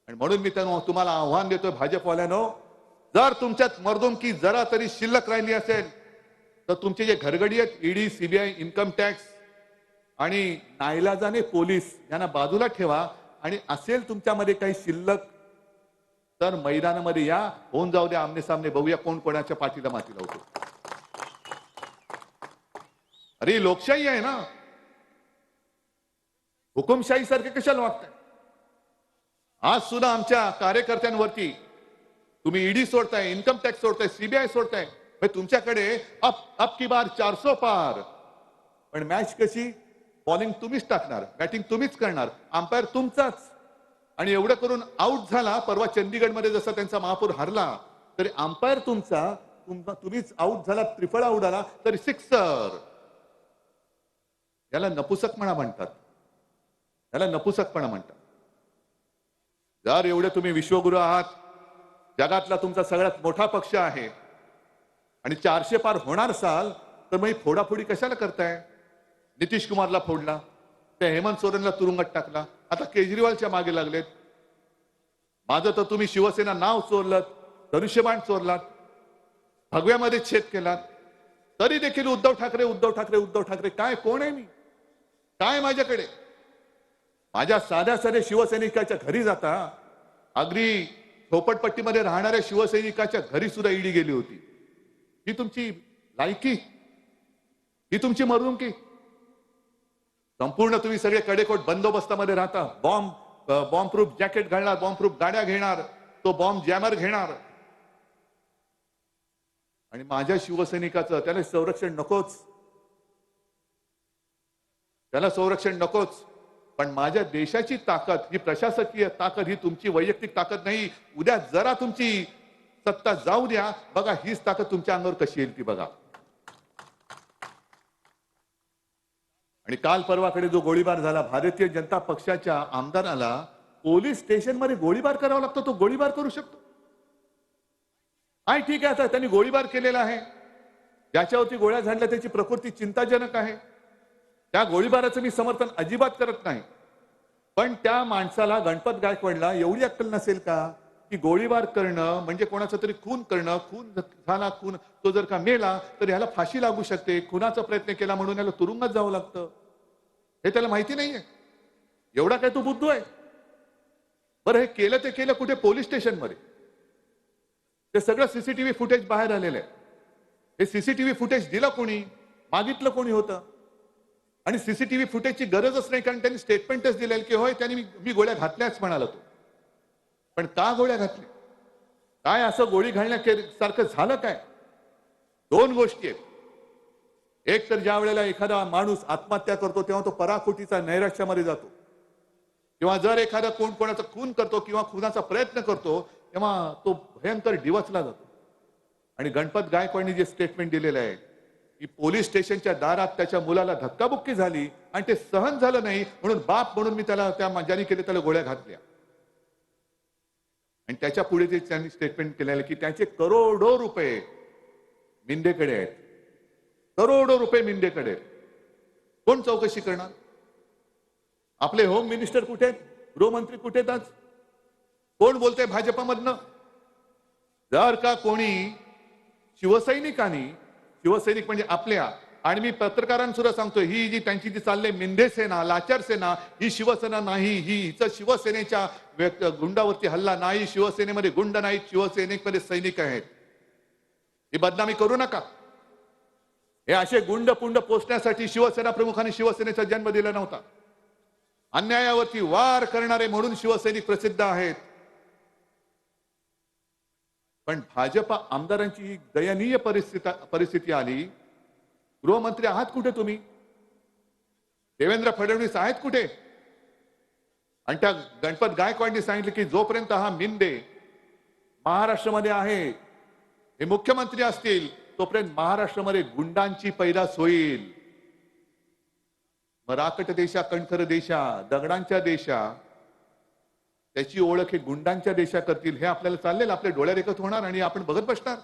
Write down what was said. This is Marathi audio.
आणि म्हणून मी तुम्हाला आव्हान देतोय भाजपवाल्यांनो, जर तुमच्यात मर्दुमकी जरा तरी शिल्लक राहिली असेल तर तुमचे जे घरगडी आहेत ईडी, सीबीआय, इन्कम टॅक्स आणि नाईलाजाने पोलीस यांना बाजूला ठेवा आणि असेल तुमच्यामध्ये काही शिल्लक तर मैदानामध्ये या, होऊन जाऊ द्या आमने सामने, बघूया कोण कोणाच्या पाठीला माती लावतो. अरे लोकशाही आहे ना, हुकुमशाही सारखे कशाला वागताय? आज सुद्धा आमच्या कार्यकर्त्यांवरती तुम्ही ईडी सोडताय, इन्कम टॅक्स सोडताय, सीबीआय सोडताय. तुमच्याकडे अप की बार 400 पार. पण मॅच कशी? बॉलिंग तुम्हीच टाकणार, बॅटिंग तुम्हीच करणार, अंपायर तुमचाच. आणि एवढं करून आउट झाला. परवा चंदीगडमध्ये जसा त्यांचा महापौर हरला तरी अंपायर तुमचा, तुम्हीच आउट झाला, त्रिफळ आउट आला तरी सिक्सर. याला नपुसकपणा म्हणतात, याला नपुसकपणा म्हणतात. जर एवढे तुम्ही विश्वगुरु आहात, जगातला तुमचा सगळ्यात मोठा पक्ष आहे आणि 400 पार होणार असाल तर मग फोडाफोडी कशाला करताय? नितीश कुमारला फोडला, त्या हेमंत सोरेनला तुरुंगात टाकला, आता केजरीवालच्या मागे लागलेत. माझं तर तुम्ही शिवसेना नाव चोरलं, धनुष्यबाण चोरलात, भगव्यामध्ये छेद केलात, तरी देखील उद्धव ठाकरे उद्धव ठाकरे उद्धव ठाकरे. काय कोण आहे मी? काय माझ्याकडे? माझ्या साध्या साध्या शिवसैनिकाच्या घरी जाता, अगदी झोपडपट्टीमध्ये राहणाऱ्या शिवसैनिकाच्या घरी सुद्धा ईडी गेली होती. ही तुमची लायकी? ही तुमची मर्दुमकी? संपूर्ण तुम्ही सगळे कडेकोट बंदोबस्तामध्ये राहता, बॉम्ब प्रूफ जॅकेट घालणार, बॉम्ब प्रूफ गाड्या घेणार, तो बॉम्ब जॅमर घेणार. आणि माझ्या शिवसैनिकाचं त्याला संरक्षण नकोच, त्याला संरक्षण नकोच. पण माझ्या देशाची ताकद, ही प्रशासकीय ताकद, ही तुमची वैयक्तिक ताकद नाही. उद्या जरा तुमची सत्ता जाऊ द्या, बघा हीच ताकद तुमच्या अंगावर कशी येईल ती बघा. आणि काल परवाकडे जो गोळीबार झाला, भारतीय जनता पक्षाच्या आमदाराला पोलीस स्टेशनमध्ये गोळीबार करावा लागतो. तो गोळीबार करू शकतो? आहे ठीक आहे, आता त्यांनी गोळीबार केलेला आहे, ज्याच्यावरती गोळ्या झाडल्या त्याची प्रकृती चिंताजनक आहे, त्या गोळीबाराचं मी समर्थन अजिबात करत नाही. पण त्या माणसाला, गणपत गायकवाडला एवढी अक्कल नसेल का की गोळीबार करणं म्हणजे कोणाचा तरी खून करणं, खून झाला, खून तो जर का मेला तर ह्याला फाशी लागू शकते, खुनाचा प्रयत्न केला म्हणून याला तुरुंगात जावं लागतं, हे त्याला माहिती नाहीये. एवढा काय तो बुद्धू आहे? बरं, हे केलं ते केलं कुठे? पोलीस स्टेशनमध्ये. ते सगळं सीसीटीव्ही फुटेज बाहेर आलेलं आहे. हे सीसीटीव्ही फुटेज दिलं कोणी? मागितलं कोणी होतं? आणि सीसीटीव्ही फुटेजची गरजच नाही, कारण त्यांनी स्टेटमेंटच दिलेलं की होय त्यांनी मी गोळ्या घातल्याच म्हणाला तो. पण का गोळ्या घातल्या? काय असं गोळी घालण्यासारखं झालं काय? दोन गोष्टी आहेत. एक तर ज्या वेळेला एखादा माणूस आत्महत्या करतो तेव्हा तो पराकोटीचा नैराश्यामध्ये जातो, किंवा जर एखादा कोण कोणाचा खून करतो किंवा खुनाचा प्रयत्न करतो तेव्हा तो भयंकर डिवचला जातो. आणि गणपत गायकवाडनी जे स्टेटमेंट दिलेलं आहे की पोलीस स्टेशनच्या दारात त्याच्या मुलाला धक्काबुक्की झाली आणि ते सहन झालं नाही म्हणून बाप म्हणून मी त्याला, त्या ज्यांनी केले त्याला गोळ्या घातल्या. आणि त्याच्या पुढे ते त्यांनी स्टेटमेंट केलेलं की त्याचे करोडो रुपये मिंदेकडे आहेत, करोडो रुपये मिंदेकडे. कोण चौकशी करणार? आपले होम मिनिस्टर कुठे आहेत? गृहमंत्री कुठे आहेत? आज कोण बोलतंय भाजपमधनं? जर का कोणी शिवसैनिकांनी, शिवसैनिक म्हणजे आपल्या, आणि मी पत्रकारांसुद्धा सांगतोय, ही जी त्यांची जी चालले मिंदे सेना, लाचार सेना, ही शिवसेना नाही. ही हिचं शिवसेनेच्या गुंडावरती हल्ला नाही, शिवसेनेमध्ये गुंड नाहीत, शिवसेनेमध्ये सैनिक आहेत. ही बदनामी करू नका. हे असे गुंड पुंड पोचण्यासाठी शिवसेना प्रमुखांनी शिवसेनेचा जन्म दिला नव्हता. अन्यायावरती वार करणारे म्हणून शिवसैनिक प्रसिद्ध आहेत. पण भाजप आमदारांची ही दयनीय परिस्थिती आली. गृहमंत्री आहात कुठे तुम्ही? देवेंद्र फडणवीस आहेत कुठे? आणि त्या गणपत गायकवाडनी सांगितलं की जोपर्यंत हा मिंदे महाराष्ट्रामध्ये आहे, हे मुख्यमंत्री असतील, तोपर्यंत महाराष्ट्रामध्ये गुंडांची पैदास होईल. मराकट देशा, कणखर देशा, दगडांच्या देशा, त्याची ओळख हे गुंडांच्या देशा करतील. हे आपल्याला चाललेलं, आपल्या डोळ्यादेखत होणार आणि आपण बघत बसणार.